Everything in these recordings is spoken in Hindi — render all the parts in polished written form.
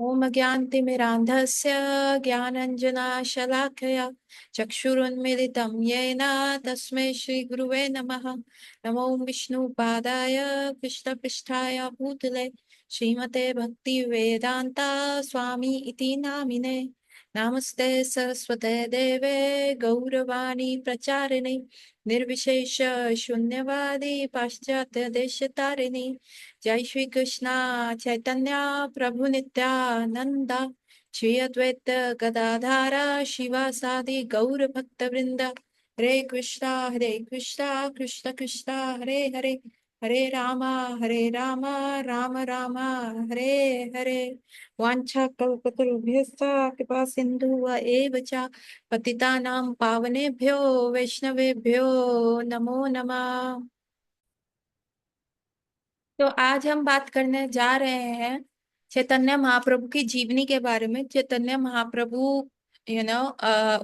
ओम ज्ञानतिमिरान्धस्य ज्ञानाञ्जनशलाकया चक्षुरुन्मीलितं येन तस्मै श्रीगुरुवे नमः। नमो विष्णुपादाय कृष्णपृष्ठाय भूतले श्रीमते भक्तिवेदान्ता स्वामी इति नामिने। नमस्ते सरस्वते देवे गौरवाणी प्रचारिणे निर्विशेष शून्यवादी पाश्चात्य देशतारिणी। जय श्री कृष्णा चैतन्य प्रभु नित्यानंदा श्री अद्वैत गदाधारा शिवासादि गौर भक्त वृंदा। हरे कृष्णा कृष्ण कृष्णा हरे हरे हरे रामा राम राम हरे हरे। वाञ्छा कल्पतरुभ्यश्च कृपा सिन्धु एव च पतितानां पावनेभ्यो वैष्णवेभ्यो नमो नमः। तो आज हम बात करने जा रहे हैं चैतन्य महाप्रभु की जीवनी के बारे में। चैतन्य महाप्रभु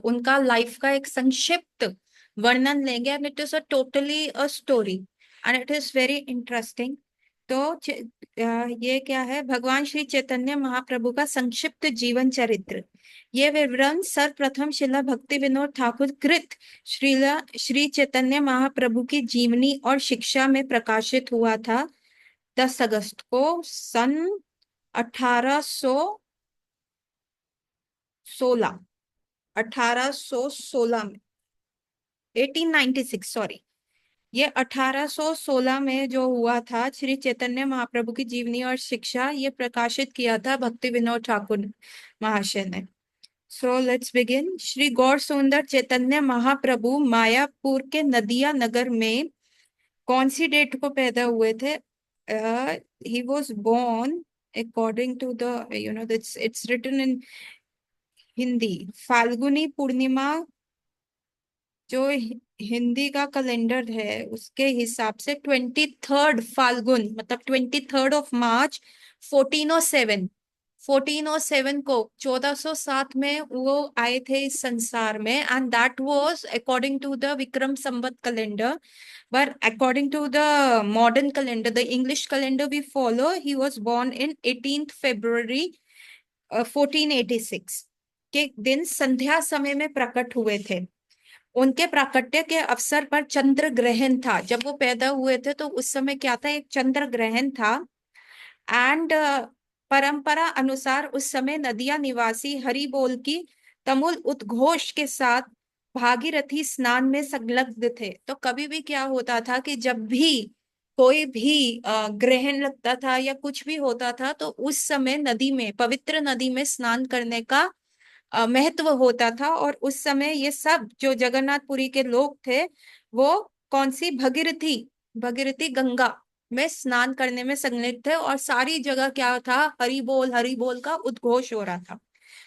उनका लाइफ का एक संक्षिप्त वर्णन लेंगे and it is a totally a story and it is very interesting. तो ये क्या है, भगवान श्री चैतन्य महाप्रभु का संक्षिप्त जीवन चरित्र। ये विवरण सर्वप्रथम शिला भक्ति विनोद ठाकुर कृत श्रीला श्री चैतन्य महाप्रभु की जीवनी और शिक्षा में प्रकाशित हुआ था 10 अगस्त को सन 1816 1816 में 1896 सॉरी। ये 1816 में जो हुआ था, श्री चैतन्य महाप्रभु की जीवनी और शिक्षा, ये प्रकाशित किया था भक्ति विनोद ठाकुर महाशय ने। So let's begin. Shri Gaur Sundar Chaitanya महाप्रभु मायापुर के नदिया नगर में कौन सी डेट को पैदा हुए थे? He was born according to the it's written in Hindi. Falguni पूर्णिमा जो हिंदी का कैलेंडर है उसके हिसाब से 23 फाल्गुन मतलब 23 मार्च 1407 को 1407 में वो आए थे इस संसार में and that was according to the Vikram Samvat calendar. But according to the modern calendar, the English calendar we follow, he was born in 18th February 1486 के दिन संध्या समय में प्रकट हुए थे। उनके प्राकट्य के अवसर पर चंद्र ग्रहण था। जब वो पैदा हुए थे तो उस समय क्या था, एक चंद्र ग्रहण था। एंड परंपरा अनुसार उस समय नदिया निवासी हरि बोल की तमुल उद्घोष के साथ भागीरथी स्नान में संलग्न थे। तो कभी भी क्या होता था कि जब भी कोई भी ग्रहण लगता था या कुछ भी होता था तो उस समय नदी में, पवित्र नदी में स्नान करने का महत्व होता था। और उस समय ये सब जो जगन्नाथपुरी के लोग थे वो कौन सी भगीरथी भगीरथी गंगा में स्नान करने में संलग्न थे और सारी जगह क्या था, हरि बोल का उद्घोष हो रहा था।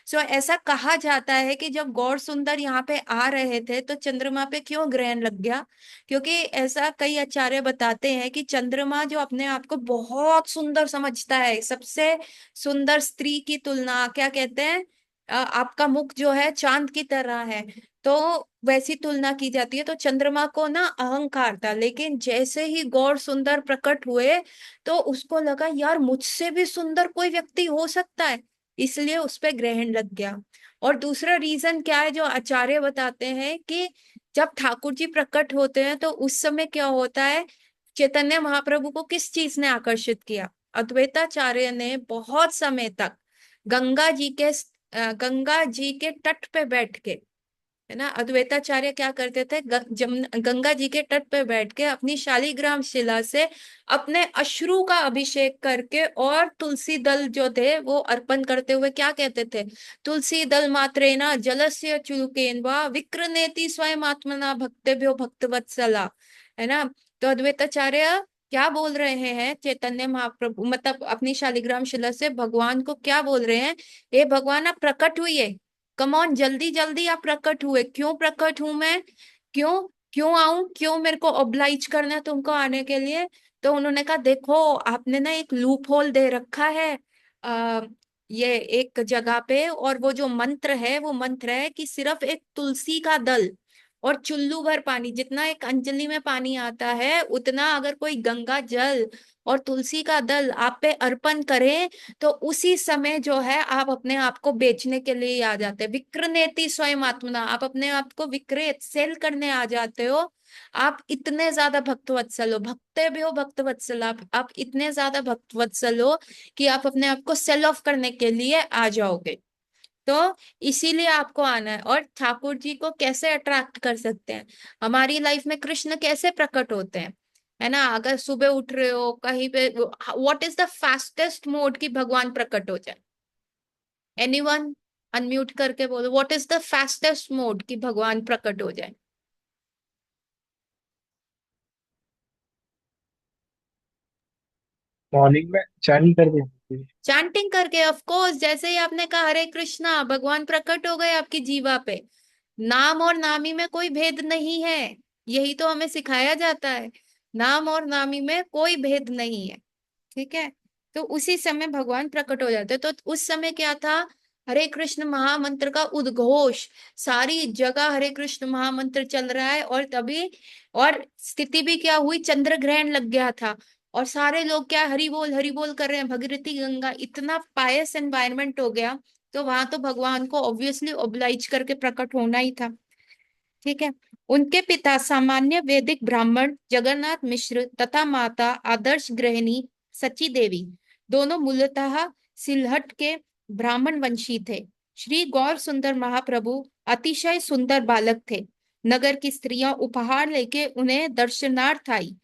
सो ऐसा कहा जाता है कि जब गौर सुंदर यहाँ पे आ रहे थे तो चंद्रमा पे क्यों ग्रहण लग गया, क्योंकि ऐसा कई आचार्य बताते हैं कि चंद्रमा जो अपने आप को बहुत सुंदर समझता है, सबसे सुंदर स्त्री की तुलना क्या कहते हैं, आपका मुख जो है चांद की तरह है, तो वैसी तुलना की जाती है। तो चंद्रमा को ना अहंकार था, लेकिन जैसे ही गौर सुंदर प्रकट हुए तो उसको लगा यार मुझसे भी सुंदर कोई व्यक्ति हो सकता है, इसलिए उस पे ग्रहण लग गया। और दूसरा रीजन क्या है जो आचार्य बताते हैं कि जब ठाकुर जी प्रकट होते हैं तो उस समय क्या होता है, चैतन्य महाप्रभु को किस चीज ने आकर्षित किया, अद्वैताचार्य ने बहुत समय तक गंगा जी के गंगा जी के तट पे बैठ के, है ना, अद्वैताचार्य क्या करते थे, गंगा जी के तट पे बैठ के अपनी शालिग्राम शिला से अपने अश्रु का अभिषेक करके और तुलसी दल जो थे वो अर्पण करते हुए क्या कहते थे, तुलसी दल मात्रेना जलस्य चुलुकेन वा विक्रनेति स्वयं आत्मना भक्तेभ्यो भक्तवत्सला, है ना। तो अद्वैताचार्य क्या बोल रहे हैं, चैतन्य महाप्रभु मतलब अपनी शालिग्राम शिला से भगवान को क्या बोल रहे हैं, हे भगवान आप प्रकट हुए, कम ऑन जल्दी जल्दी आप प्रकट हुए, क्यों प्रकट हूं मैं, क्यों क्यों आऊं, क्यों मेरे को ऑब्लाइज करना है तुमको आने के लिए। तो उन्होंने कहा देखो आपने ना एक लूप होल दे रखा है आ, ये एक जगह पे, और वो जो मंत्र है वो मंत्र है कि सिर्फ एक तुलसी का दल और चुल्लू भर पानी, जितना एक अंजलि में पानी आता है उतना अगर कोई गंगा जल और तुलसी का दल आप पे अर्पण करे, तो उसी समय जो है आप अपने आप को बेचने के लिए ही आ जाते हैं। विक्रनेति स्वयं आत्मना, आप अपने आप को विक्रय सेल करने आ जाते हो। आप इतने ज्यादा भक्तवत्सल हो, भक्ते भी हो भक्तवत्सल, आप इतने ज्यादा भक्तवत्सल हो कि आप अपने आप को सेल ऑफ करने के लिए आ जाओगे। तो इसीलिए आपको आना है। और ठाकुर जी को कैसे अट्रैक्ट कर सकते हैं, हमारी लाइफ में कृष्ण कैसे प्रकट होते हैं, है ना? अगर सुबह उठ रहे हो कहीं पे, what is the fastest mode कि भगवान प्रकट हो जाए? एनीवन अनम्यूट करके बोलो, what is the fastest mode कि भगवान प्रकट हो जाए? मॉर्निंग में चैन कर देती चैंटिंग करके, ऑफ कोर्स। जैसे ही आपने कहा हरे कृष्णा, भगवान प्रकट हो गए आपकी जीवा पे। नाम और नामी में कोई भेद नहीं है, यही तो हमें सिखाया जाता है। नाम और नामी में कोई भेद नहीं है। ठीक है। तो उसी समय भगवान प्रकट हो जाते, तो उस समय क्या था? हरे कृष्ण महामंत्र का उद्घोष, सारी जगह हरे कृष्ण महामंत्र चल रहा है। और तभी, और स्थिति भी क्या हुई, चंद्र ग्रहण लग गया था। और सारे लोग क्या हरि बोल कर रहे हैं, भगीरथी गंगा, इतना पायस एनवायरनमेंट हो गया। तो वहां तो भगवान को ऑब्वियसली ओब्लाइज करके प्रकट होना ही था। ठीक है। उनके पिता सामान्य वैदिक ब्राह्मण जगन्नाथ मिश्र तथा माता आदर्श गृहिणी सची देवी, दोनों मूलतः सिलहट के ब्राह्मण वंशी थे। श्री गौर सुंदर महाप्रभु अतिशय सुंदर बालक थे। नगर की स्त्रियां उपहार लेके उन्हें दर्शनार्थ आई।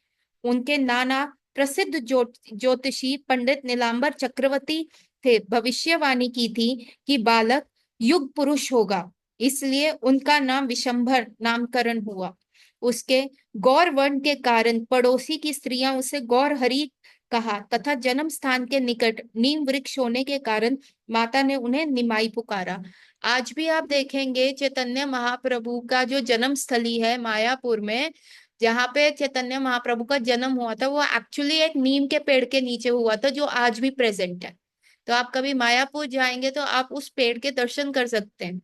उनके नाना प्रसिद्ध ज्योतिषी पंडित नीलांबर चक्रवर्ती थे, भविष्यवाणी की थी कि बालक युग पुरुष होगा, इसलिए उनका नाम विशंभर नामकरण हुआ। उसके गौर वर्ण के कारण पड़ोसी की स्त्रियां उसे गौर हरि कहा, तथा जन्म स्थान के निकट नीम वृक्ष होने के कारण माता ने उन्हें निमाई पुकारा। आज भी आप देखेंगे चैतन्य महाप्रभु का जो जन्म स्थली है मायापुर में, जहाँ पे चैतन्य महाप्रभु का जन्म हुआ था, वो एक्चुअली एक नीम के पेड़ के नीचे हुआ था, जो आज भी प्रेजेंट है। तो आप कभी मायापुर जाएंगे तो आप उस पेड़ के दर्शन कर सकते हैं,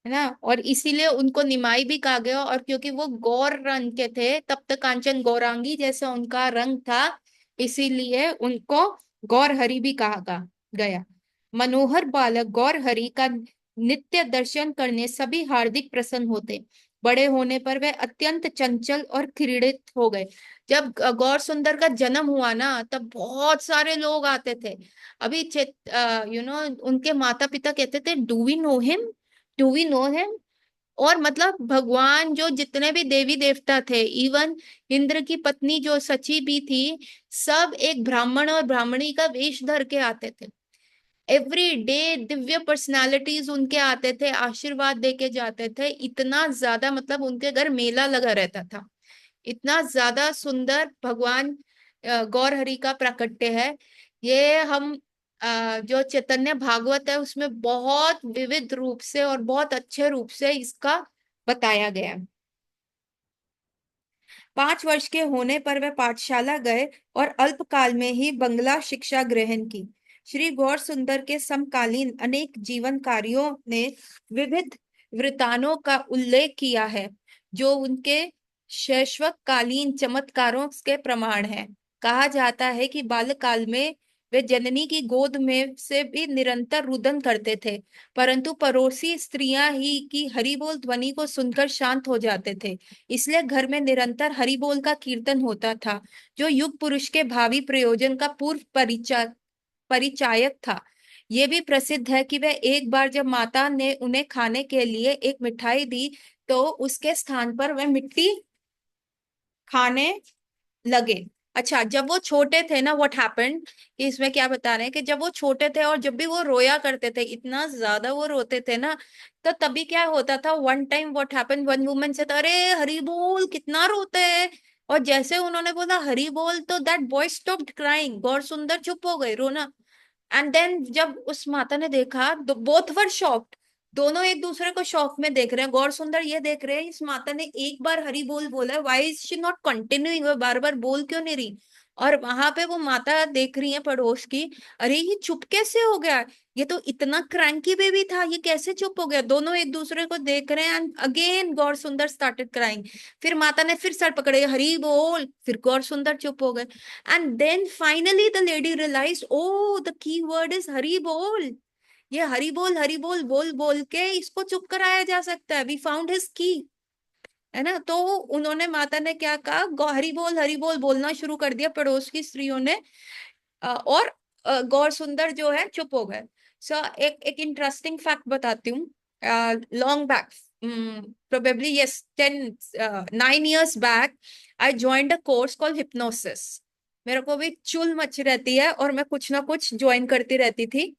है ना? और इसीलिए उनको निमाई भी कहा गया, और क्योंकि वो गौर रंग के थे, तप्त कांचन गौरांगी जैसा उनका रंग था, इसीलिए उनको गौर हरि भी गया। मनोहर बालक गौर हरि का नित्य दर्शन करने सभी हार्दिक प्रसन्न होते। बड़े होने पर वे अत्यंत चंचल और क्रीड़ित हो गए। जब गौर सुंदर का जन्म हुआ ना, तब बहुत सारे लोग आते थे। अभी उनके माता पिता कहते थे, do we know him, do we know him. और मतलब भगवान जो जितने भी देवी देवता थे, इवन इंद्र की पत्नी जो सची भी थी, सब एक ब्राह्मण और ब्राह्मणी का वेश धर के आते थे। एवरी डे दिव्य पर्सनालिटीज उनके आते थे, आशीर्वाद दे के जाते थे। इतना ज्यादा मतलब उनके घर मेला लगा रहता था। इतना ज्यादा सुंदर भगवान गौर हरि का प्राकट्य है। ये हम जो चैतन्य भागवत है उसमें बहुत विविध रूप से और बहुत अच्छे रूप से इसका बताया गया है। 5 वर्ष के होने पर वे पाठशाला गए और अल्पकाल में ही बंगला शिक्षा ग्रहण की। श्री गौर सुंदर के समकालीन अनेक जीवन कार्यों ने विविध वृतांतों का उल्लेख किया है, जो उनके शैशवकालीन चमत्कारों के प्रमाण है। कहा जाता है कि बाल्यकाल में वे जननी की गोद में से भी निरंतर रुदन करते थे, परंतु पड़ोसी स्त्रियां ही की हरिबोल ध्वनि को सुनकर शांत हो जाते थे। इसलिए घर में निरंतर हरि बोल का कीर्तन होता था, जो युग पुरुष के भावी प्रयोजन का पूर्व परिचायक था। ये भी प्रसिद्ध है कि वह एक बार जब माता ने उन्हें खाने के लिए एक मिठाई दी, तो उसके स्थान पर वह मिट्टी खाने लगे। अच्छा, जब वो छोटे थे ना, व्हाट हैपेंड, कि इसमें क्या बता रहे हैं कि जब वो छोटे थे और जब भी वो रोया करते थे, इतना ज्यादा वो रोते थे ना, तो तभी क्या होता था, one time what happened, one woman से, अरे हरी बोल कितना रोते हैं। और जैसे उन्होंने बोला हरी बोल, तो दैट बॉय स्टॉप्ड क्राइंग, गौर सुंदर चुप हो गए रोना। एंड देन जब उस माता ने देखा, बोथ वर शॉक्ड, दोनों एक दूसरे को शौक में देख रहे हैं। गौर सुंदर ये देख रहे हैं इस माता ने एक बार हरि बोल बोला, why is she not continuing, बार बार बोल क्यों नहीं रही। और वहां पे वो माता देख रही है पड़ोस की, अरे ये चुप कैसे हो गया, ये तो इतना क्रैंकी बेबी था, ये कैसे चुप हो गया। दोनों एक दूसरे को देख रहे हैं एंड अगेन गौर सुंदर स्टार्टेड क्राइंग। फिर माता ने फिर सर पकड़े, हरी बोल, फिर गौर सुंदर चुप हो गए। And then finally the lady realise, oh the key word is Hari बोल, ये हरी बोल बोल बोल के इसको चुप कराया जा सकता है, वी फाउंड हिज की, है ना। तो उन्होंने, माता ने क्या कहा, हरि बोल बोलना शुरू कर दिया पड़ोस की स्त्रियों ने। और गौर सुंदर जो है चुप हो गए। सो एक एक इंटरेस्टिंग फैक्ट बताती हूँ। Long back, probably yes 9 years back, I joined a course called hypnosis. मेरे को भी चुल मच रहती है और मैं कुछ ना कुछ ज्वाइन करती रहती थी।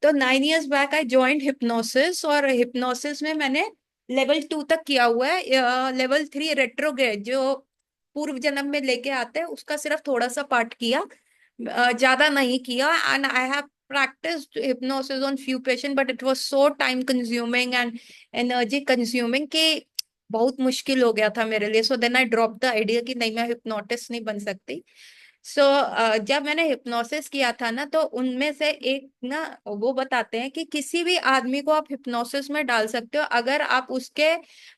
तो 9 years back I joined hypnosis, और हिप्नोसिस में मैंने लेवल 2 तक किया हुआ है। लेवल 3 रेट्रोग्रेड जो पूर्व जन्म में लेके आते हैं, उसका सिर्फ थोड़ा सा पार्ट किया, ज्यादा नहीं किया। And I have practiced hypnosis on few patients, but it was so time consuming and energy consuming कि बहुत मुश्किल हो गया था मेरे लिए। So then I drop the idea कि नहीं, मैं हिप्नोटिस्ट नहीं बन सकती। सो जब मैंने हिप्नोसिस किया था ना, तो उनमें से एक ना, वो बताते हैं कि किसी भी आदमी को आप हिप्नोसिस में डाल सकते हो अगर आप उसके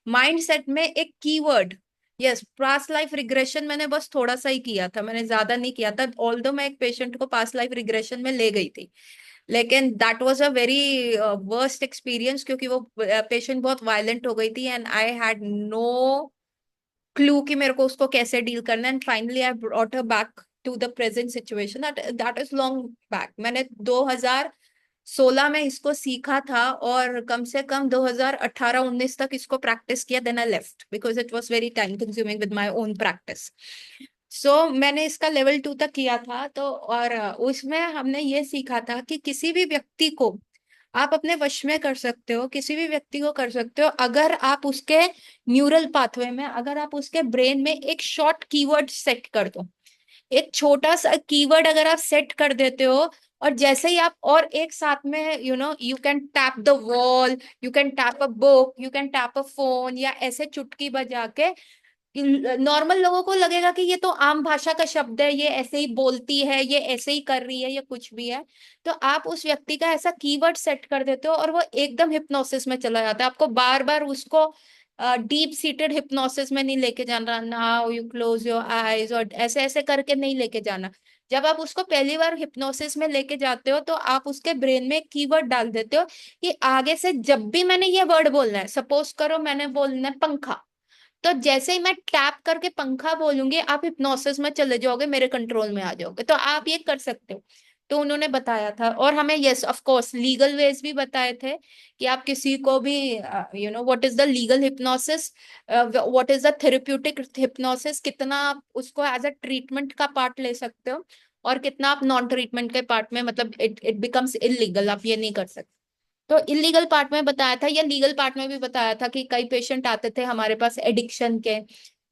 माइंड सेट में एक keyword, yes, past life regression, मैंने बस थोड़ा सा ही किया था, मैंने ज्यादा नहीं किया था, ऑल्दो मैं एक पेशेंट को पास्ट लाइफ रिग्रेशन में ले गई थी। लेकिन that was a very worst experience, क्योंकि वो पेशेंट बहुत वायलेंट हो गई थी and I had no clue कि मेरे को उसको कैसे डील करना। And finally I brought her back to the present situation. That is long back, मैंने 2016 में इसको सीखा था, और कम से कम 2018-19 तक इसको प्रैक्टिस किया। Then I left because it was very time consuming with my own practice. So मैंने इसका लेवल 2 तक किया था। तो और उसमें हमने ये सीखा था कि किसी भी व्यक्ति को आप अपने वश में कर सकते हो, किसी भी व्यक्ति को कर सकते हो, अगर आप उसके न्यूरल पाथवे में, अगर आप उसके ब्रेन में एक शॉर्ट कीवर्ड सेट कर दो। एक छोटा सा कीवर्ड अगर आप सेट कर देते हो, और जैसे ही आप, और एक साथ में, you can tap the wall, you can tap a book, you can tap a phone, या ऐसे चुटकी बजा के, नॉर्मल लोगों को लगेगा कि ये तो आम भाषा का शब्द है, ये ऐसे ही बोलती है, ये ऐसे ही कर रही है, ये कुछ भी है। तो आप उस व्यक्ति का ऐसा कीवर्ड सेट कर देते हो और वो एकदम हिप्नोसिस में चला जाता है। आपको बार बार उसको डीप सीटेड हिप्नोसिस में नहीं लेके जाना, now you close your eyes और ऐसे ऐसे करके नहीं लेके जाना। जब आप उसको पहली बार हिप्नोसिस में लेके जाते हो, तो आप उसके ब्रेन में कीवर्ड डाल देते हो कि आगे से जब भी मैंने ये वर्ड बोलना है, सपोज करो मैंने बोलना है पंखा, तो जैसे ही मैं टैप करके पंखा बोलूंगी, आप हिप्नोसिस में चले जाओगे, मेरे कंट्रोल में आ जाओगे। तो आप ये कर सकते हो। तो उन्होंने बताया था, और हमें yes of course legal ways भी बताए थे कि आप किसी को भी, what is the legal hypnosis, what is the therapeutic hypnosis, कितना आप उसको एज अ ट्रीटमेंट का पार्ट ले सकते हो, और कितना आप नॉन ट्रीटमेंट के पार्ट में, मतलब इट इट बिकम्स इलीगल, आप ये नहीं कर सकते। तो इलीगल पार्ट में बताया था, या लीगल पार्ट में भी बताया था कि कई पेशेंट आते थे हमारे पास एडिक्शन के,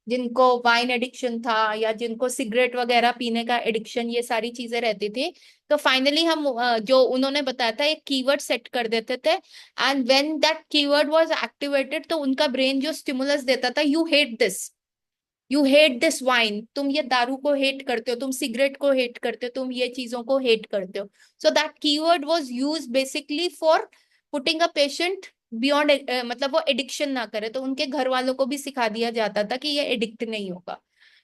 जिनको वाइन एडिक्शन था, या जिनको सिगरेट वगैरह पीने का एडिक्शन, ये सारी चीजें रहती थी। तो फाइनली हम जो उन्होंने बताया था, एक कीवर्ड सेट कर देते थे, and when that keyword was activated, तो उनका ब्रेन जो स्टिमुलस देता था, you hate this, you hate this wine, तुम ये दारू को हेट करते हो, तुम सिगरेट को हेट करते हो, तुम ये चीजों को हेट करते हो। So that keyword was use basically for putting a patient beyond, मतलब वो एडिक्शन ना करे, तो उनके घर वालों को भी सिखा दिया जाता था कि ये एडिक्ट नहीं होगा।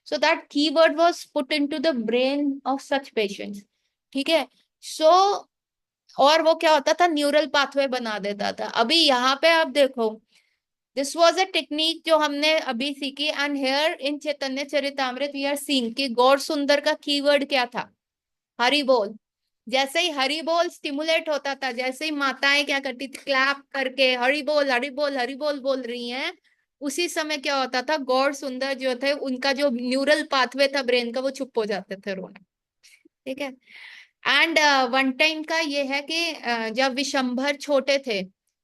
So that keyword was put into the brain of such patients. ठीक है। सो और वो क्या होता था, न्यूरल पाथवे बना देता था। अभी यहाँ पे आप देखो, दिस वॉज अ टेक्निक जो हमने अभी सीखी, and here in Chaitanya Charitamrita we are seeing कि गौर सुंदर का कीवर्ड क्या था, हरि बोल। जैसे ही हरि बोल स्टिमुलेट होता था, जैसे ही माताएं क्या करती थी, क्लैप करके हरि बोल हरि बोल हरि बोल बोल रही हैं, उसी समय क्या होता था, गौर सुंदर जो थे, उनका जो न्यूरल पाथवे था ब्रेन का, वो चुप हो जाते थे रोना। ठीक है। एंड वन टाइम का ये है कि जब विशंभर छोटे थे,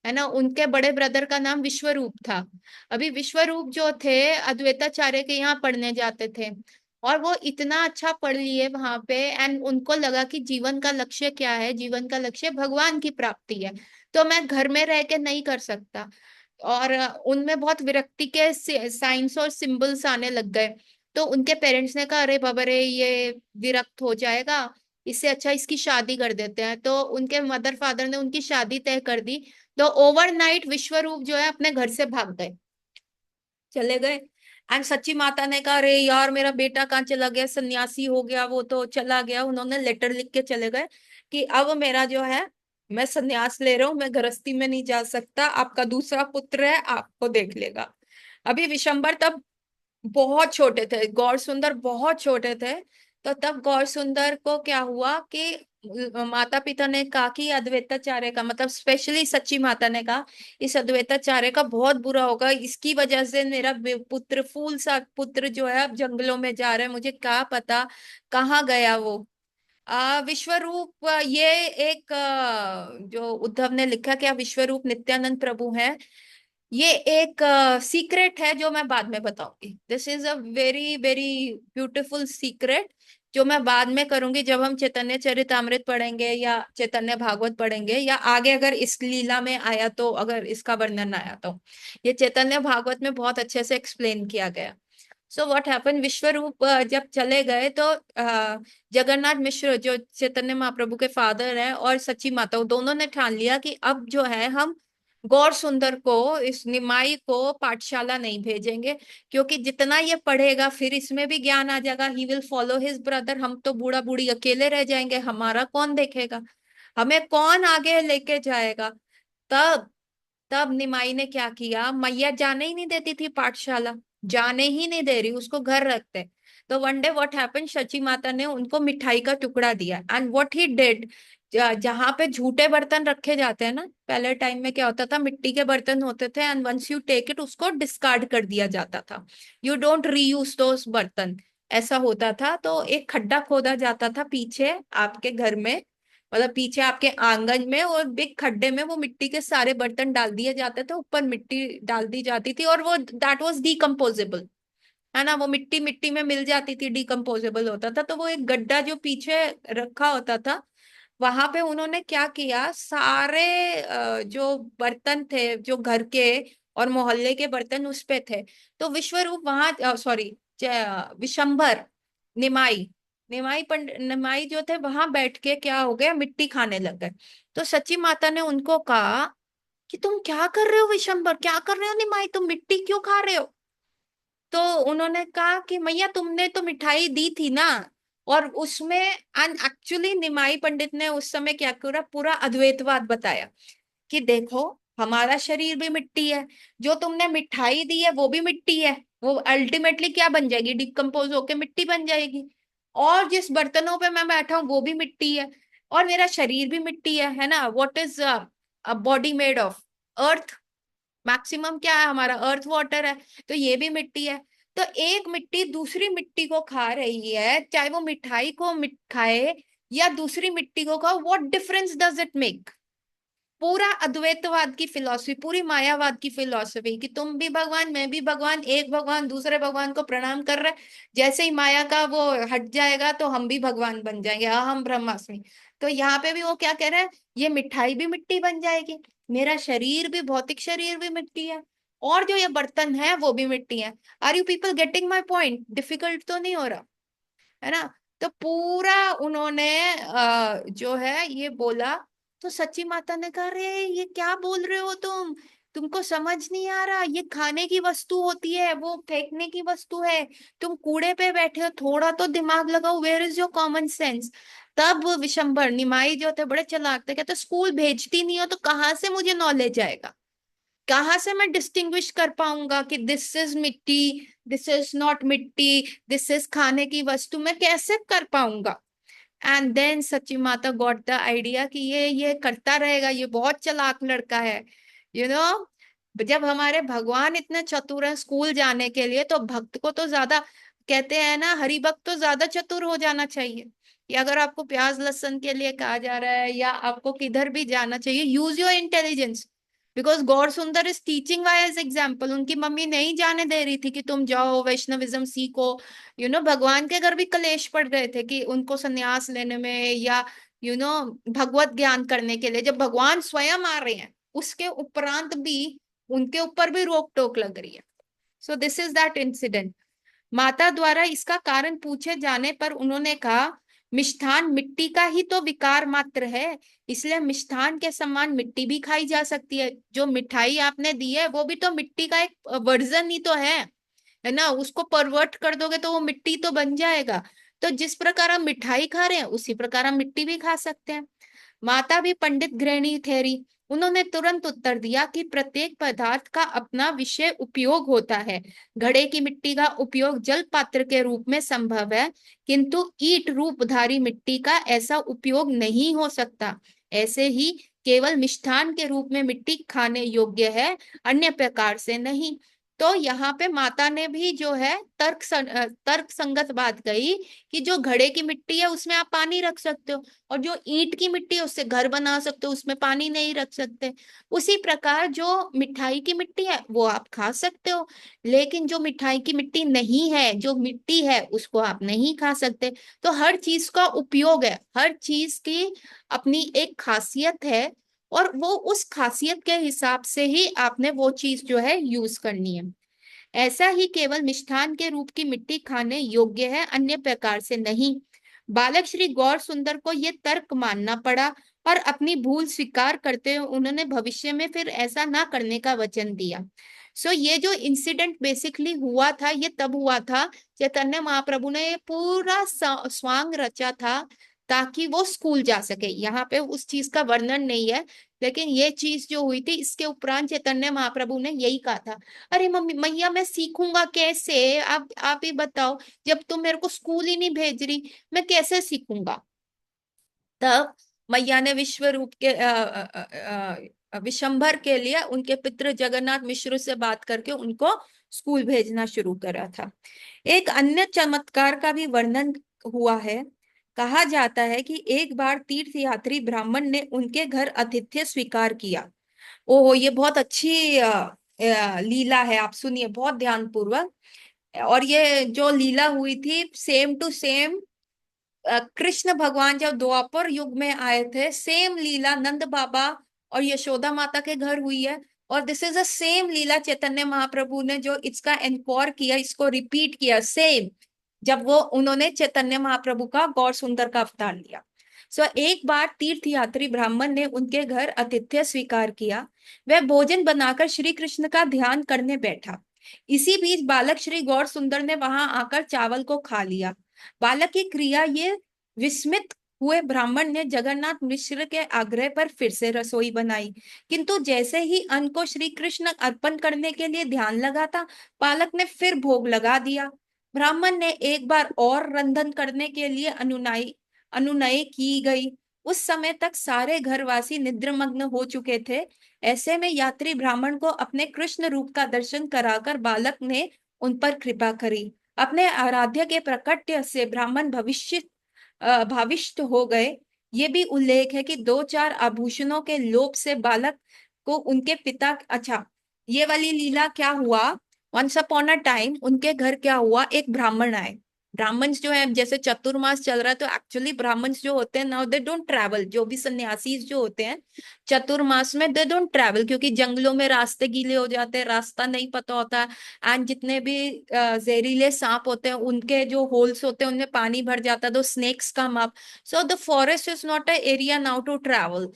है ना, उनके बड़े ब्रदर का नाम विश्वरूप था। अभी विश्वरूप जो थे, अद्वैताचार्य के यहाँ पढ़ने जाते थे, और वो इतना अच्छा पढ़ लिए वहां पे, एंड उनको लगा कि जीवन का लक्ष्य क्या है, जीवन का लक्ष्य भगवान की प्राप्ति है, तो मैं घर में रह के नहीं कर सकता। और उनमें बहुत विरक्ति के साइंस और सिंबल्स आने लग गए। तो उनके पेरेंट्स ने कहा अरे बाबा रे ये विरक्त हो जाएगा, इससे अच्छा इसकी शादी कर देते हैं। तो उनके मदर फादर ने उनकी शादी तय कर दी। तो ओवरनाइट विश्वरूप जो है अपने घर से भाग गए, चले गए। एंड सच्ची माता ने कहा अरे यार मेरा बेटा कहाँ चला गया, सन्यासी हो गया, वो तो चला गया। उन्होंने लेटर लिख के चले गए कि अब मेरा जो है, मैं सन्यास ले रहा हूँ, मैं गृहस्थी में नहीं जा सकता, आपका दूसरा पुत्र है आपको देख लेगा। अभी विशंबर तब बहुत छोटे थे, गौर सुंदर बहुत छोटे थे। तो तब गौर सुंदर को क्या हुआ कि माता पिता ने कहा कि अद्वैताचार्य का, मतलब स्पेशली सच्ची माता ने कहा इस अद्वैताचार्य का बहुत बुरा होगा, इसकी वजह से मेरा पुत्र, फूल सा पुत्र जो है अब जंगलों में जा रहा है, मुझे क्या पता कहाँ गया वो। विश्वरूप ये एक जो उद्धव ने लिखा क्या विश्वरूप नित्यानंद प्रभु हैं, ये एक सीक्रेट है जो मैं बाद में बताऊंगी। This is a very very beautiful secret जो मैं बाद में करूंगी, जब हम चैतन्य चरितामृत पढ़ेंगे या चैतन्य भागवत पढ़ेंगे, या आगे अगर इस लीला में आया तो, अगर इसका वर्णन आया तो ये चैतन्य भागवत में बहुत अच्छे से एक्सप्लेन किया गया। सो व्हाट हैपन, विश्वरूप जब चले गए तो जगन्नाथ मिश्र जो चैतन्य महाप्रभु के फादर हैं और सच्ची माता, वो दोनों ने ठान लिया कि अब जो है हम गौर सुंदर को, इस निमाई को पाठशाला नहीं भेजेंगे, क्योंकि जितना ये पढ़ेगा फिर इसमें भी ज्ञान आ जाएगा, he will follow his brother, हम तो बूढ़ा बूढ़ी अकेले रह जाएंगे, हमारा कौन देखेगा, हमें कौन आगे लेके जाएगा। तब तब निमाई ने क्या किया, मैया जाने ही नहीं देती थी पाठशाला, जाने ही नहीं दे रही, उसको घर रखते। तो one day what happen, Shachi माता ने उनको मिठाई का टुकड़ा दिया, एंड व्हाट ही डिड, जहां पे झूठे बर्तन रखे जाते हैं ना, पहले टाइम में क्या होता था, मिट्टी के बर्तन होते थे and once you take it उसको डिस्कार्ड कर दिया जाता था, यू डोंट रीयूज दोस बर्तन, ऐसा होता था। तो एक खड्डा खोदा जाता था पीछे आपके घर में, मतलब पीछे आपके आंगन में, और बिग खड्डे में वो मिट्टी के सारे बर्तन डाल दिए जाते थे, ऊपर मिट्टी डाल दी जाती थी, और वो दैट वाज डीकम्पोजेबल, है ना, वो मिट्टी मिट्टी में मिल जाती थी, डीकम्पोजेबल होता था। तो वो एक गड्ढा जो पीछे रखा होता था, वहां पे उन्होंने क्या किया, सारे जो बर्तन थे जो घर के और मोहल्ले के बर्तन उस पे थे। तो विश्वरूप वहां, सॉरी, विशंभर, निमाई, निमाई जो थे वहां बैठ के क्या हो गया, मिट्टी खाने लग गए। तो सची माता ने उनको कहा कि तुम क्या कर रहे हो विशंभर, क्या कर रहे हो निमाई, तुम मिट्टी क्यों खा रहे हो। तो उन्होंने कहा कि मैया तुमने तो मिठाई दी थी ना, और उसमें, एंड एक्चुअली निमाई पंडित ने उस समय क्या करा, पूरा अद्वैतवाद बताया कि देखो हमारा शरीर भी मिट्टी है, जो तुमने मिठाई दी है वो भी मिट्टी है, वो अल्टीमेटली क्या बन जाएगी, डिकम्पोज होके मिट्टी बन जाएगी, और जिस बर्तनों पे मैं बैठा हूं वो भी मिट्टी है, और मेरा शरीर भी मिट्टी है ना, what is a body made of, earth, maximum क्या है हमारा, अर्थ वाटर है, तो ये भी मिट्टी है। तो एक मिट्टी दूसरी मिट्टी को खा रही है, चाहे वो मिठाई को खाए या दूसरी मिट्टी को खाओ, what difference does it make. पूरा अद्वैतवाद की फिलॉसफी, पूरी मायावाद की फिलॉसफी कि तुम भी भगवान मैं भी भगवान, एक भगवान दूसरे भगवान को प्रणाम कर रहे हैं, जैसे ही माया का वो हट जाएगा तो हम भी भगवान बन जाएंगे, अहम ब्रह्मास्मि। तो यहाँ पे भी वो क्या कह रहे हैं, ये मिठाई भी मिट्टी बन जाएगी, मेरा शरीर भी, भौतिक शरीर भी मिट्टी है, और जो ये बर्तन है वो भी मिट्टी है। Are you people getting my point, difficult तो नहीं हो रहा, है ना। तो पूरा उन्होंने जो है ये बोला। तो सच्ची माता ने कहा अरे ये क्या बोल रहे हो तुमको समझ नहीं आ रहा, ये खाने की वस्तु होती है, वो फेंकने की वस्तु है, तुम कूड़े पे बैठे हो, थोड़ा तो दिमाग लगाओ, where is your common sense. तब विशंबर निमाई जो थे बड़े चालाक थे, कहते स्कूल भेजती नहीं हो तो कहाँ से मुझे नॉलेज आएगा, कहाँ से मैं डिस्टिंग्विश कर पाऊंगा कि दिस इज मिट्टी, दिस इज नॉट मिट्टी, दिस इज खाने की वस्तु, मैं कैसे कर पाऊंगा। एंड देन सच्ची माता गॉट द आइडिया कि ये करता रहेगा, ये बहुत चालाक लड़का है, यू you नो जब हमारे भगवान इतने चतुर हैं स्कूल जाने के लिए, तो भक्त को तो ज्यादा, कहते हैं ना हरि भक्त तो ज्यादा चतुर हो जाना चाहिए। या अगर आपको प्याज लहसुन के लिए कहा जा रहा है या आपको किधर भी जाना चाहिए, use your intelligence, because Gaur Sundar is teaching by as example. उनकी मम्मी नहीं जाने दे रही थी कि तुम जाओ वैष्णविज्म सीखो, भगवान के घर भी कलेश पड़ रहे थे कि उनको संन्यास लेने में, या भगवत ज्ञान करने के लिए, जब भगवान स्वयं आ रहे हैं उसके उपरांत भी उनके ऊपर भी रोक टोक लग रही है। So this is that incident. माता द्वारा इसका कारण पूछे जाने पर उन्होंने कहा, मिष्ठान मिट्टी का ही तो विकार मात्र है, इसलिए मिष्ठान के समान मिट्टी भी खाई जा सकती है। जो मिठाई आपने दी है वो भी तो मिट्टी का एक वर्जन ही तो है ना। उसको परवर्ट कर दोगे तो वो मिट्टी तो बन जाएगा। तो जिस प्रकार हम मिठाई खा रहे हैं उसी प्रकार हम मिट्टी भी खा सकते हैं। माता भी पंडित गृहिणी ठहरी। उन्होंने तुरंत उत्तर दिया कि प्रत्येक पदार्थ का अपना विषय उपयोग होता है। घड़े की मिट्टी का उपयोग जल पात्र के रूप में संभव है, किंतु ईंट रूपधारी मिट्टी का ऐसा उपयोग नहीं हो सकता। ऐसे ही केवल मिष्ठान के रूप में मिट्टी खाने योग्य है, अन्य प्रकार से नहीं। तो यहाँ पे माता ने भी जो है तर्क संगत बात कही कि जो घड़े की मिट्टी है उसमें आप पानी रख सकते हो, और जो ईंट की मिट्टी है उससे घर बना सकते हो, उसमें पानी नहीं रख सकते। उसी प्रकार जो मिठाई की मिट्टी है वो आप खा सकते हो, लेकिन जो मिठाई की मिट्टी नहीं है, जो मिट्टी है, उसको आप नहीं खा सकते। तो हर चीज का उपयोग है, हर चीज की अपनी एक खासियत है, और वो उस खासियत के हिसाब से ही आपने वो चीज जो है यूज करनी है। ऐसा ही केवल मिष्ठान के रूप की मिट्टी खाने योग्य है, अन्य प्रकार से नहीं। बालक श्री गौर सुंदर को ये तर्क मानना पड़ा, और अपनी भूल स्वीकार करते हुए उन्होंने भविष्य में फिर ऐसा ना करने का वचन दिया। सो ये जो इंसिडेंट बेसिकली हुआ था ये तब हुआ था, चैतन्य महाप्रभु ने ये पूरा स्वांग रचा था ताकि वो स्कूल जा सके। यहाँ पे उस चीज का वर्णन नहीं है, लेकिन ये चीज जो हुई थी इसके उपरांत चैतन्य महाप्रभु ने यही कहा था, अरे मम्मी मैया मैं सीखूंगा कैसे, आप ही बताओ, जब तुम मेरे को स्कूल ही नहीं भेज रही मैं कैसे सीखूंगा। तब मैया ने विश्व रूप के विशंभर के लिए उनके पितृ जगन्नाथ मिश्र से बात करके उनको स्कूल भेजना शुरू करा था। एक अन्य चमत्कार का भी वर्णन हुआ है। कहा जाता है कि एक बार तीर्थ यात्री ब्राह्मण ने उनके घर आतिथ्य स्वीकार किया। ओहो, ये बहुत अच्छी लीला है, आप सुनिए बहुत ध्यान पूर्वक। और ये जो लीला हुई थी सेम टू सेम कृष्ण भगवान जब द्वापर युग में आए थे, सेम लीला नंद बाबा और यशोदा माता के घर हुई है। और दिस इज अ सेम लीला चैतन्य महाप्रभु ने जो इसका एनकोर किया, इसको रिपीट किया सेम, जब वो उन्होंने चैतन्य महाप्रभु का गौर सुंदर का अवतार लिया। एक बार तीर्थ यात्री ब्राह्मण ने उनके घर आतिथ्य स्वीकार किया। वह भोजन बनाकर श्री कृष्ण का ध्यान करने बैठा। इसी बीच बालक श्री गौर सुंदर ने वहां आकर चावल को खा लिया। बालक की क्रिया ये विस्मित हुए ब्राह्मण ने जगन्नाथ मिश्र के आग्रह पर फिर से रसोई बनाई, किंतु जैसे ही अन्न को श्री कृष्ण अर्पण करने के लिए ध्यान लगा था, बालक ने फिर भोग लगा दिया। ब्राह्मण ने एक बार और रंधन करने के लिए अनुनय की गई। उस समय तक सारे घरवासी निद्रमग्न हो चुके थे। ऐसे में यात्री ब्राह्मण को अपने कृष्ण रूप का दर्शन कराकर बालक ने उन पर कृपा करी। अपने आराध्य के प्रकट्य से ब्राह्मण भाविष्ट हो गए। ये भी उल्लेख है कि दो चार आभूषणों के लोभ से बालक को उनके पिता, अच्छा, ये वाली लीला क्या हुआ, वंस अपॉन अ टाइम उनके घर क्या हुआ, एक ब्राह्मण आए। ब्राह्मण्स जो है, जैसे चतुर्मास चल रहा है तो एक्चुअली ब्राह्मण्स जो होते हैं नाउ दे डोंट ट्रैवल, जो भी सन्यासीज जो होते हैं चतुर्मास में दे डोंट ट्रैवल, क्योंकि जंगलों में रास्ते गीले हो जाते हैं, रास्ता नहीं पता होता। एंड जितने भी जहरीले सांप होते हैं उनके जो होल्स होते हैं उनमें पानी भर जाता है, तो snakes come up. So the forest is not a area now to travel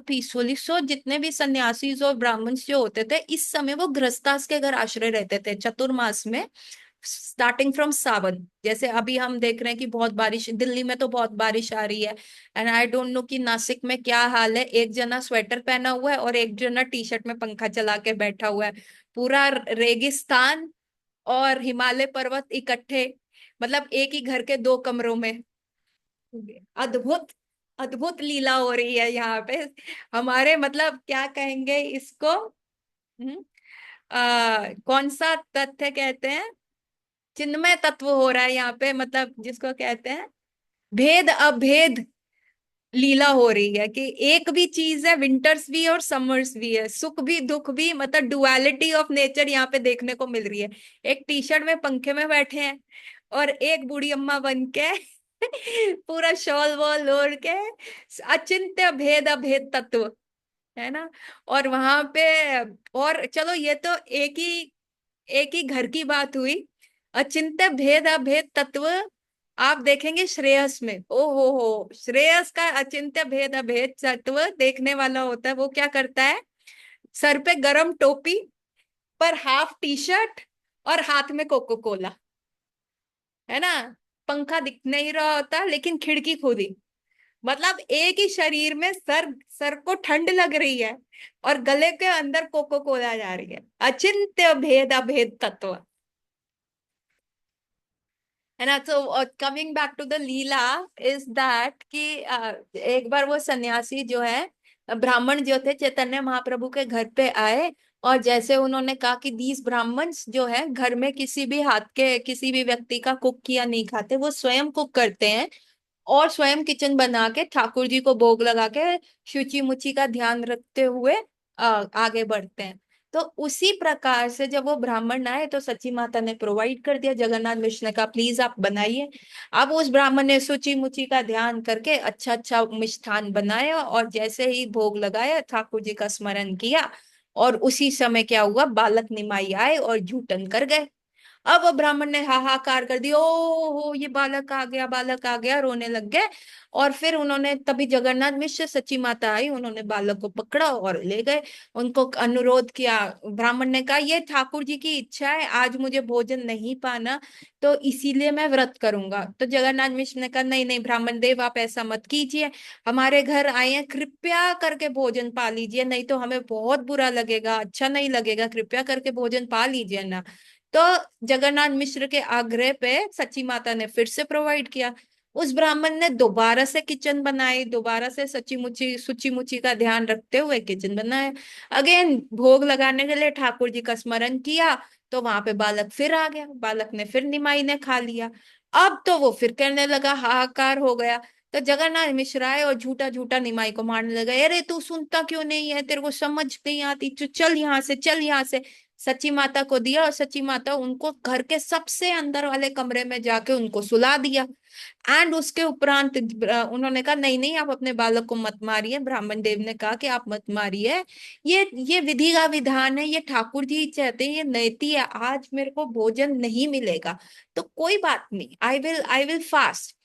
peacefully. So जितने भी सन्यासीज और ब्राह्मण्स जो होते थे इस समय वो गृहस्थास के घर आश्रय रहते थे चतुर्मास में, स्टार्टिंग फ्रॉम सावन। जैसे अभी हम देख रहे हैं कि बहुत बारिश, दिल्ली में तो बहुत बारिश आ रही है। एंड आई डोंट नो कि नासिक में क्या हाल है, एक जना स्वेटर पहना हुआ है और एक जना टी शर्ट में पंखा चला के बैठा हुआ है। पूरा रेगिस्तान और हिमालय पर्वत इकट्ठे, मतलब एक ही घर के दो कमरों में। अद्भुत अद्भुत लीला हो रही है यहाँ पे। हमारे मतलब क्या कहेंगे इसको, कौन सा तथ्य कहते हैं, चिन्मय तत्व हो रहा है यहाँ पे, मतलब जिसको कहते हैं भेद अभेद लीला हो रही है कि एक भी चीज है, विंटर्स भी है और समर्स भी है, सुख भी दुख भी, मतलब डुअलिटी ऑफ नेचर यहाँ पे देखने को मिल रही है। एक टी शर्ट में पंखे में बैठे हैं और एक बूढ़ी अम्मा बन के पूरा शॉल वॉल ओढ़ के, अचिंत्य भेद अभेद तत्व, है ना। और वहां पे, और चलो ये तो एक ही घर की बात हुई। अचिंत्य भेद अभेद तत्व आप देखेंगे श्रेयस में। ओ हो, श्रेयस का अचिंत्य भेद अभेद तत्व देखने वाला होता है। वो क्या करता है, सर पे गरम टोपी पर हाफ टी शर्ट और हाथ में कोको कोला, है ना। पंखा दिख नहीं रहा होता लेकिन खिड़की खुली। मतलब एक ही शरीर में सर सर को ठंड लग रही है और गले के अंदर कोको कोला जा रही है। अचिंत्य भेद अभेद तत्व, है ना। तो coming back to the leela is that कि एक बार वो सन्यासी जो है, ब्राह्मण जो थे, चैतन्य महाप्रभु के घर पे आए। और जैसे उन्होंने कहा कि 20 ब्राह्मण्स जो है घर में किसी भी हाथ के किसी भी व्यक्ति का कुक किया नहीं खाते, वो स्वयं कुक करते हैं और स्वयं किचन बना के ठाकुर जी को भोग लगा के शुचि मुचि का ध्यान रखते हुए आगे बढ़ते हैं। तो उसी प्रकार से जब वो ब्राह्मण आए तो सची माता ने प्रोवाइड कर दिया। जगन्नाथ मिश्र ने कहा प्लीज आप बनाइए। अब उस ब्राह्मण ने शुचि मुचि का ध्यान करके अच्छा अच्छा मिष्ठान बनाया और जैसे ही भोग लगाया ठाकुर जी का स्मरण किया और उसी समय क्या हुआ, बालक निमाई आए और झूठन कर गए। अब वो ब्राह्मण ने हाहाकार कर दिया, ओ हो ये बालक आ गया, बालक आ गया, रोने लग गए। और फिर उन्होंने तभी जगन्नाथ मिश्र सची माता आई, उन्होंने बालक को पकड़ा और ले गए। उनको अनुरोध किया। ब्राह्मण ने कहा ये ठाकुर जी की इच्छा है, आज मुझे भोजन नहीं पाना तो इसीलिए मैं व्रत करूंगा। तो जगन्नाथ मिश्र ने कहा नहीं नहीं ब्राह्मण देव आप ऐसा मत कीजिए, हमारे घर आए हैं, कृपया करके भोजन पा लीजिए, नहीं तो हमें बहुत बुरा लगेगा, अच्छा नहीं लगेगा, कृपया करके भोजन पा लीजिए ना। तो जगन्नाथ मिश्र के आग्रह पे सची माता ने फिर से प्रोवाइड किया। उस ब्राह्मण ने दोबारा से किचन बनाई, दोबारा से सची मुची सुची मुची का ध्यान रखते हुए किचन बनाया। अगेन भोग लगाने के लिए ठाकुर जी का स्मरण किया तो वहां पे बालक फिर आ गया, बालक ने फिर निमाई ने खा लिया। अब तो वो फिर कहने लगा, हाहाकार हो गया। तो जगन्नाथ मिश्र आए और झूठा झूठा निमाई को मारने लगा, अरे तू सुनता क्यों नहीं है, तेरे को समझ नहीं आती, तू चल यहाँ से, चल यहाँ से। सची माता को दिया और सची माता उनको घर के सबसे अंदर वाले कमरे में जाके उनको सुला दिया। एंड उसके उपरांत उन्होंने कहा नहीं नहीं आप अपने बालक को मत मारिए। ब्राह्मण देव ने कहा कि आप मत मारिए, ये विधि का विधान है, ये ठाकुर जी चाहते हैं, ये नैति है, आज मेरे को भोजन नहीं मिलेगा तो कोई बात नहीं, आई विल फास्ट।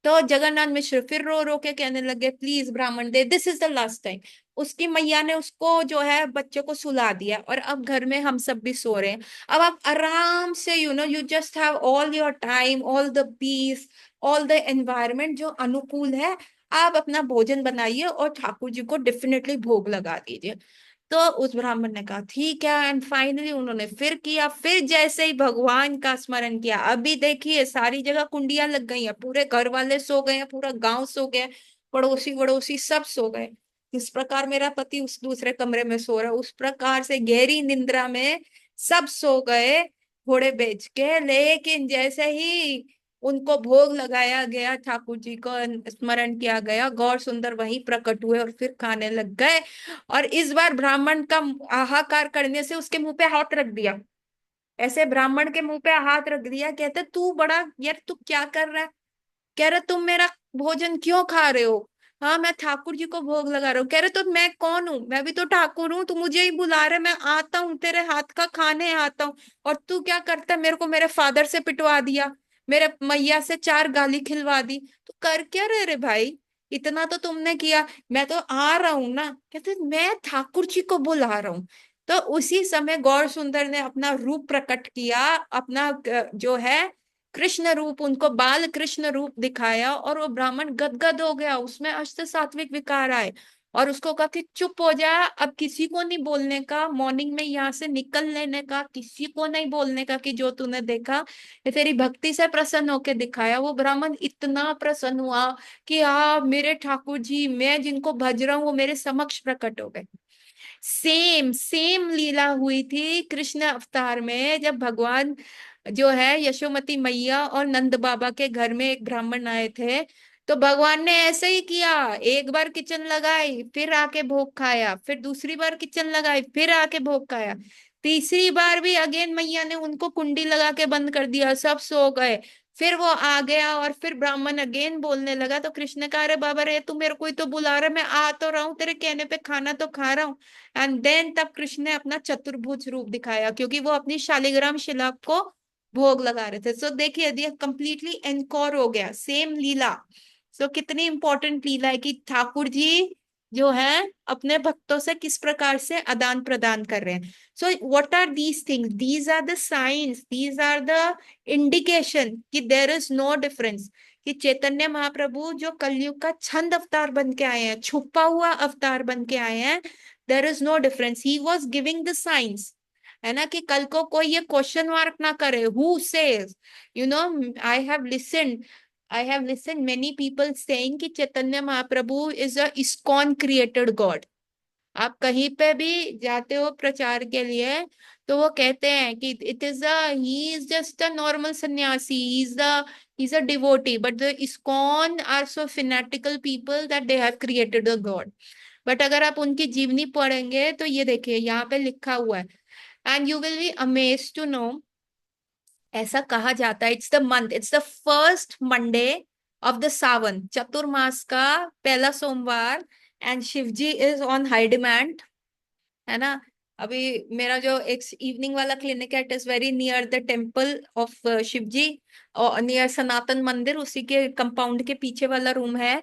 तो जगन्नाथ मिश्र फिर रो रो के कहने लगे प्लीज ब्राह्मण देव this is the last time. उसकी मैया ने उसको जो है बच्चे को सुला दिया और अब घर में हम सब भी सो रहे हैं। अब आप आराम से you just have all your time, all the peace, all the environment जो अनुकूल है, आप अपना भोजन बनाइए और ठाकुर जी को डेफिनेटली भोग लगा दीजिए। तो उस ब्राह्मण ने कहा ठीक है एंड फाइनली उन्होंने फिर किया। फिर जैसे ही भगवान का स्मरण किया, अभी देखिए सारी जगह कुंडियां लग गई हैं, पूरे घर वाले सो गए हैं, पूरा गांव सो गया, पड़ोसी वड़ोसी सब सो गए। इस प्रकार मेरा पति उस दूसरे कमरे में सो रहा है, उस प्रकार से गहरी निद्रा में सब सो गए घोड़े बेच के। लेकिन जैसे ही उनको भोग लगाया गया, ठाकुर जी को स्मरण किया गया, गौर सुंदर वहीं प्रकट हुए और फिर खाने लग गए। और इस बार ब्राह्मण का हाहाकार करने से उसके मुंह पे हाथ रख दिया, ऐसे ब्राह्मण के मुंह पे हाथ रख दिया, कहते तू बड़ा यार तू क्या कर रहा है। कह रहे तुम मेरा भोजन क्यों खा रहे हो। हाँ मैं ठाकुर जी को भोग लगा रहा हूँ। कह रहे तो मैं कौन हूँ, मैं भी तो ठाकुर हूँ, तू मुझे ही बुला रहे, मैं आता हूँ तेरे हाथ का खाने आता हूँ। और तू क्या करता है, मेरे को मेरे फादर से पिटवा दिया, मेरे मैया से 4 गाली खिलवा दी, तो कर क्या रहे रे भाई, इतना तो तुमने किया, मैं तो आ रहा हूं ना। कहते मैं ठाकुर जी को बुला रहा हूँ। तो उसी समय गौर सुंदर ने अपना रूप प्रकट किया, अपना जो है कृष्ण रूप, उनको बाल कृष्ण रूप दिखाया और वो ब्राह्मण गदगद हो गया, उसमें अष्ट सात्विक विकार आए। और उसको कहा कि चुप हो जा, अब किसी को नहीं बोलने का, मॉर्निंग में यहाँ से निकल लेने का, किसी को नहीं बोलने का कि जो तूने देखा। ये तेरी भक्ति से प्रसन्न होके दिखाया। वो ब्राह्मण इतना प्रसन्न हुआ कि मेरे ठाकुर जी, मैं जिनको भज रहा हूँ वो मेरे समक्ष प्रकट हो गए। सेम सेम लीला हुई थी कृष्ण अवतार में, जब भगवान जो है यशोमती मैया और नंद बाबा के घर में एक ब्राह्मण आए थे। तो भगवान ने ऐसे ही किया, एक बार किचन लगाई फिर आके भोग खाया, फिर दूसरी बार किचन लगाई फिर आके भोग खाया, तीसरी बार भी अगेन मैया ने उनको कुंडी लगा के बंद कर दिया, सब सो गए। फिर वो आ गया और फिर ब्राह्मण अगेन बोलने लगा तो कृष्ण ने कहा अरे बाबा रे तू मेरे को ही तो बुला रहा है, मैं आ तो रहा हूँ तेरे कहने पे, खाना तो खा रहा हूँ। एंड देन तब कृष्ण ने अपना चतुर्भुज रूप दिखाया, क्योंकि वो अपनी शालिग्राम शिला को भोग लगा रहे थे। सो देखिए ये कंप्लीटली एनकोर हो गया, सेम लीला। सो कितनी इंपॉर्टेंट लीला है कि ठाकुर जी जो है अपने भक्तों से किस प्रकार से आदान प्रदान कर रहे हैं। So what are these things, these are the science, these are the indication कि देयर इज नो डिफरेंस, कि चैतन्य महाप्रभु जो कलयुग का छंद अवतार बन के आए हैं, छुपा हुआ अवतार बन के आए हैं, there is no difference, he was giving the science. है ना, कि कल को कोई ये क्वेश्चन मार्क ना करे, who says, you know, I have listened I have listened many people saying कि Chaitanya Mahaprabhu is a ISKCON created god. आप कहीं पे भी जाते हो प्रचार के लिए तो वो कहते हैं कि it is a he is just a normal सन्यासी, he is a devotee, but the ISKCON are so fanatical people that they have created a god. But अगर आप उनकी जीवनी पढ़ेंगे तो ये देखिए यहाँ पे लिखा हुआ है, and you will be amazed to know, ऐसा कहा जाता है, it's the month, it's the first Monday of the Sawan, चतुर्मास का पहला सोमवार, and Shiv ji is on high demand. है ना, अभी मेरा जो एक इवनिंग वाला क्लिनिक है, it is very near the temple of Shiv ji, और नियर सनातन मंदिर, उसी के कंपाउंड के पीछे वाला रूम है।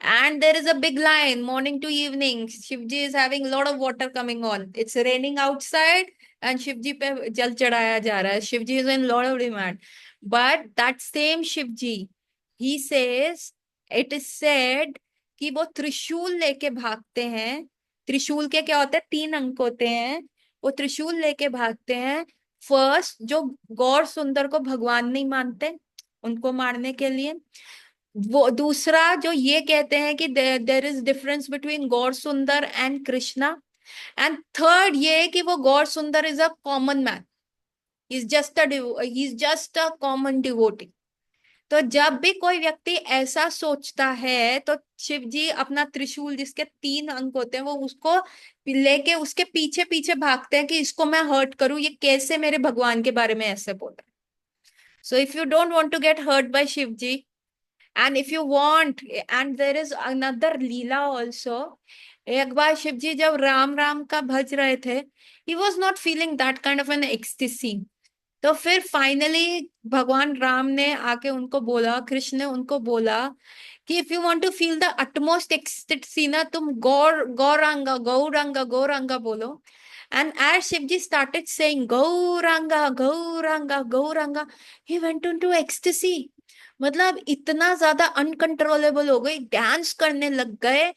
And there is a big line morning to evening, Shiv ji is having lot of water coming on, it's raining outside, and Shiv ji पे जल चढ़ाया जा रहा है, Shiv ji is in lot of demand. But that same Shiv ji, he says, it is said कि वो त्रिशूल लेके भागते हैं। त्रिशूल के क्या होते हैं, तीन अंक होते हैं, वो त्रिशूल लेके भागते हैं। फर्स्ट, जो गौर सुंदर को भगवान नहीं मानते, उनको मारने के लिए। वो दूसरा जो ये कहते हैं कि देर इज डिफरेंस बिटवीन गौर सुंदर एंड कृष्णा। एंड थर्ड ये है कि वो गौर Sundar is a common man, is just a common devotee. तो जब भी कोई व्यक्ति ऐसा सोचता है तो शिव जी अपना त्रिशूल, जिसके तीन अंक होते हैं, वो उसको लेके उसके पीछे पीछे भागते हैं कि इसको मैं हर्ट करूं, ये कैसे मेरे भगवान के बारे में ऐसे बोल रहा है। So if you don't want to get hurt by Shiv ji, and if you want, and there is another leela also. एक बार शिव जी जब राम राम का भज रहे थे, he was not feeling that kind of N ecstasy. तो फिर फाइनली भगवान राम ने आके उनको बोला, कृष्ण ने उनको बोला कि if you want to feel the utmost ecstasy ना, तुम गौर गौरांगा गौरांगा गौरांगा बोलो। And as Shivji started saying Gauranga Gauranga Gauranga, he went into ecstasy. मतलब इतना ज्यादा अनकंट्रोलेबल हो गई, डांस करने लग गए,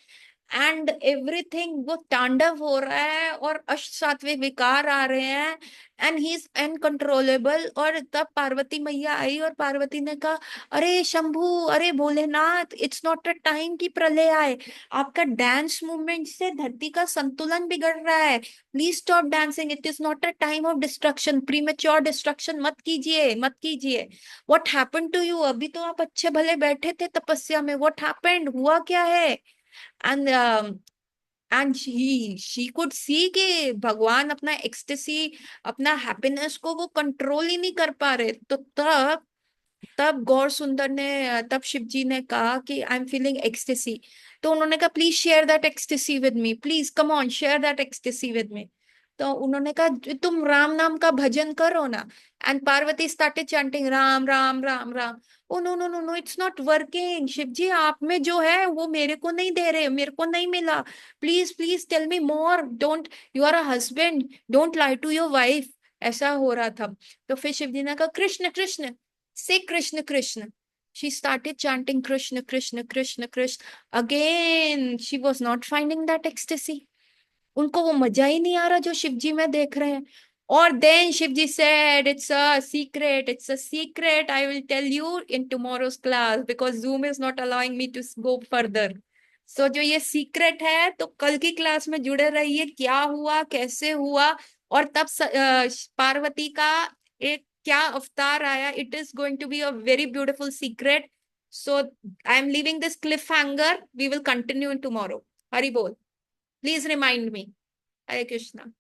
एंड एवरीथिंग, वो तांडव हो रहा है और अष्ट सात्विक विकार आ रहे हैं, एंड ही इज अनकंट्रोलेबल। और तब पार्वती मैया आई और पार्वती ने कहा, अरे शंभू, अरे Bholenath, it's not a time की प्रलय आए, आपका डांस मूवमेंट से धरती का संतुलन बिगड़ रहा है, please stop dancing, it is not a time of destruction, premature destruction मत कीजिए, मत कीजिए। व्हाट हैपेंड टू यू, अभी तो आप अच्छे भले बैठे थे तपस्या में, व्हाट हैपेंड, हुआ क्या है। एंड शी कुड सी कि भगवान अपना एक्सटेसी, अपना हैप्पीनेस को वो कंट्रोल ही नहीं कर पा रहे। तो तब तब गौर सुंदर ने, तब शिव जी ने कहा कि आई एम फीलिंग एक्सटेसी। तो उन्होंने कहा, please share that ecstasy with me, please come on share that ecstasy with me. तो उन्होंने कहा, तुम राम नाम का भजन करो ना। And Parvati started chanting Ram Ram Ram Ram. Oh no no no no, it's not working, Shiv ji आप में जो है वो मेरे को नहीं दे रहे, मेरे को नहीं मिला, please please tell me more, don't, you are a husband, don't lie to your wife. ऐसा हो रहा था। तो फिर शिव जी ने कहा, Krishna Krishna, say Krishna Krishna. She started chanting Krishna Krishna Krishna Krishna. Again she was not finding that ecstasy. उनको वो मजा ही नहीं आ रहा जो शिव जी में देख रहे हैं। और then Shiv ji said, it's a secret, it's a secret, I will tell you in tomorrow's class because Zoom is not allowing me to go further. सो जो ये सीक्रेट है तो कल की क्लास में जुड़े रहिए, क्या हुआ कैसे हुआ, और तब पार्वती का एक क्या अवतार आया, it is going to be a very beautiful secret. So I am leaving this cliff hanger, we will continue in tomorrow. Hari बोल, please remind me. Hare Krishna.